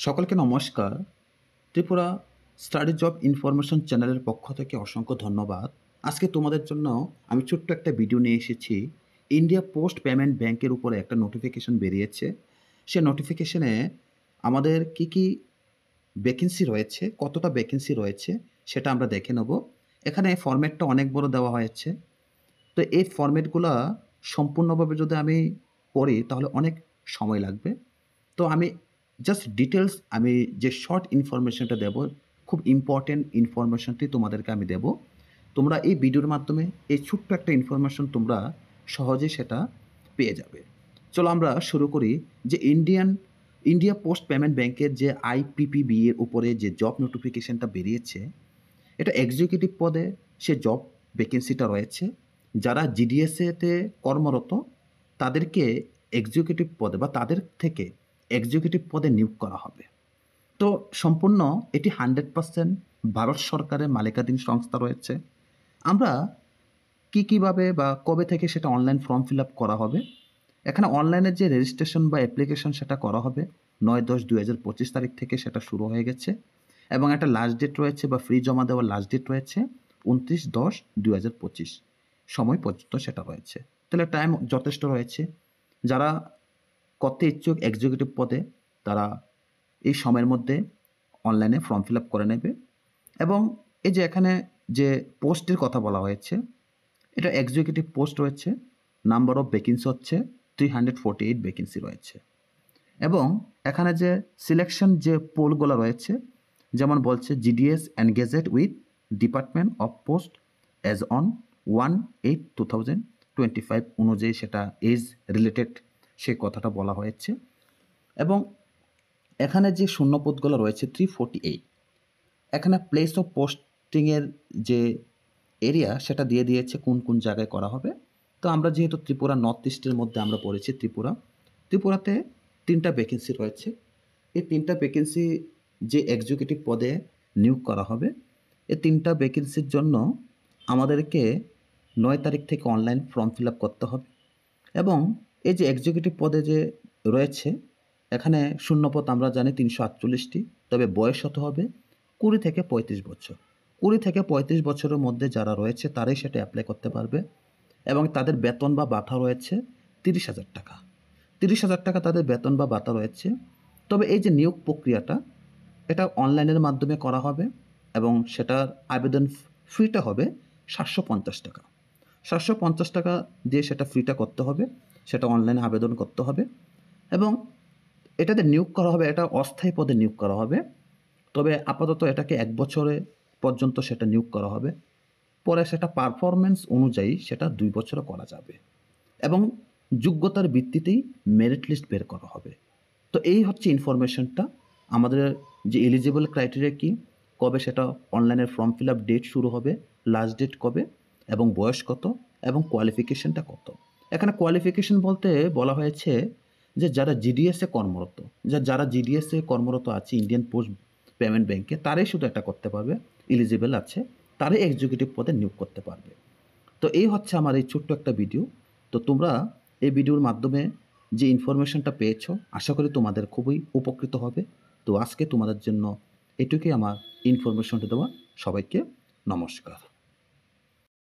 সকলকে নমস্কার। Tripura study job information চ্যানেলের পক্ষ থেকে অসংখ্য ধন্যবাদ। আজকে তোমাদের জন্য আমি ছোট্ট একটা ভিডিও নিয়ে এসেছি। ইন্ডিয়া পোস্ট পেমেন্ট ব্যাংকের উপরে একটা নোটিফিকেশন বেরিয়েছে। সে নোটিফিকেশনে আমাদের কি ভ্যাকেন্সি রয়েছে, কতটা ভ্যাকেন্সি রয়েছে সেটা আমরা দেখে নেব। এখানে ফরম্যাটটা অনেক বড় দেওয়া হয়েছে। তো এই ফরম্যাটগুলা সম্পূর্ণভাবে যদি আমি পড়ি তাহলে অনেক সময় লাগবে। তো আমি জাস্ট ডিটেলস আমি যে শর্ট ইনফরমেশনটা দেব, খুব ইম্পর্টেন্ট ইনফরমেশনটি তোমাদেরকে আমি দেব। তোমরা এই ভিডিওর মাধ্যমে এই ছোট্ট একটা ইনফরমেশন তোমরা সহজেই সেটা পেয়ে যাবে। চলো আমরা শুরু করি যে ইন্ডিয়া পোস্ট পেমেন্ট ব্যাংকের যে আইপিপিবি এর উপরে যে জব নোটিফিকেশনটা বেরিয়েছে, এটা এক্সিকিউটিভ পদে সে জব ভ্যাকেন্সিটা রয়েছে। যারা জিডিএসএতে কর্মরত তাদেরকে এক্সিকিউটিভ পদে বা তাদের থেকে এক্সিকিউটিভ পদে নিয়োগ করা হবে। তো সম্পূর্ণ এটি 100% ভারত সরকারের মালিকাধীন সংস্থা রয়েছে। আমরা কীভাবে বা কবে থেকে সেটা অনলাইন ফর্ম ফিল আপ করা হবে, এখানে অনলাইনের যে রেজিস্ট্রেশন বা অ্যাপ্লিকেশন সেটা করা হবে 9/10/2025 তারিখ থেকে সেটা শুরু হয়ে গেছে এবং একটা লাস্ট ডেট রয়েছে বা ফ্রি জমা দেওয়ার লাস্ট ডেট রয়েছে 29/10/2025 সময় পর্যন্ত সেটা রয়েছে। তাহলে টাইম যথেষ্ট রয়েছে। যারা করতে ইচ্ছুক এক্সিকিউটিভ পদে তারা এই সময়ের মধ্যে অনলাইনে ফর্ম ফিল আপ করে নেবে। এবং এই যে এখানে যে পোস্টের কথা বলা হয়েছে, এটা এক্সিকিউটিভ পোস্ট রয়েছে। নাম্বার অফ ভ্যাকেন্সি হচ্ছে 348 ভ্যাকেন্সি রয়েছে। এবং এখানে যে সিলেকশন যে পোলগুলো রয়েছে, যেমন বলছে GDS engaged with department of post as on 1/8/2025 অনুযায়ী সেটা এজ রিলেটেড সেই কথাটা বলা হয়েছে। এবং এখানে যে শূন্যপদগুলো রয়েছে 348, এখানে প্লেস অফ পোস্টিংয়ের যে এরিয়া সেটা দিয়ে দিয়েছে কোন কোন জায়গায় করা হবে। তো আমরা যেহেতু ত্রিপুরা নর্থ ইস্টের মধ্যে আমরা পড়েছি ত্রিপুরাতে 3টা ভ্যাকেন্সি রয়েছে। এই 3টা ভ্যাকেন্সি যে এক্সিকিউটিভ পদে নিয়োগ করা হবে, এই 3টা ভ্যাকেন্সির জন্য আমাদেরকে 9 তারিখ থেকে অনলাইন ফর্ম ফিল আপ করতে হবে। এবং এই যে এক্সিকিউটিভ পদে যে রয়েছে, এখানে শূন্যপদ আমরা জানি 348টি, তবে বয়স হতে হবে 20 থেকে 35 বছর। 20 থেকে 35 বছরের মধ্যে যারা রয়েছে তারাই সেটা অ্যাপ্লাই করতে পারবে। এবং তাদের বেতন বা ভাতা রয়েছে 30,000 টাকা। 30,000 টাকা তাদের বেতন বা ভাতা রয়েছে। তবে এই যে নিয়োগ প্রক্রিয়াটা, এটা অনলাইনের মাধ্যমে করা হবে এবং সেটার আবেদন ফিটা হবে 750 টাকা। 750 টাকা দিয়ে সেটা ফিটা করতে হবে, সেটা অনলাইনে আবেদন করতে হবে। এবং এটাতে নিয়োগ করা হবে, এটা অস্থায়ী পদে নিয়োগ করা হবে। তবে আপাতত এটাকে 1 বছরে পর্যন্ত সেটা নিয়োগ করা হবে। পরে সেটা পারফরম্যান্স অনুযায়ী সেটা 2 বছরও করা যাবে এবং যোগ্যতার ভিত্তিতেই মেরিট লিস্ট বের করা হবে। তো এই হচ্ছে ইনফরমেশনটা। আমাদের যে এলিজিবল ক্রাইটেরিয়া কী, কবে সেটা অনলাইনের ফর্ম ফিল আপ ডেট শুরু হবে, লাস্ট ডেট কবে এবং বয়স কত এবং কোয়ালিফিকেশনটা কত। এখানে কোয়ালিফিকেশন বলতে বলা হয়েছে যে যারা জিডিএসে কর্মরত, যারা জিডিএসে কর্মরত আছে ইন্ডিয়ান পোস্ট পেমেন্ট ব্যাংকে, তারাই শুধু এটা করতে পারবে, এলিজিবল আছে, তারাই এক্সিকিউটিভ পদে নিয়োগ করতে পারবে। তো এই হচ্ছে আমার এই ছোট্ট একটা ভিডিও। তো তোমরা এই ভিডিওর মাধ্যমে যে ইনফরমেশনটা পেয়েছো, আশা করি তোমাদের খুবই উপকৃত হবে। তো আজকে তোমাদের জন্য এটুকুই আমার ইনফরমেশনটা দেওয়া। সবাইকে নমস্কার।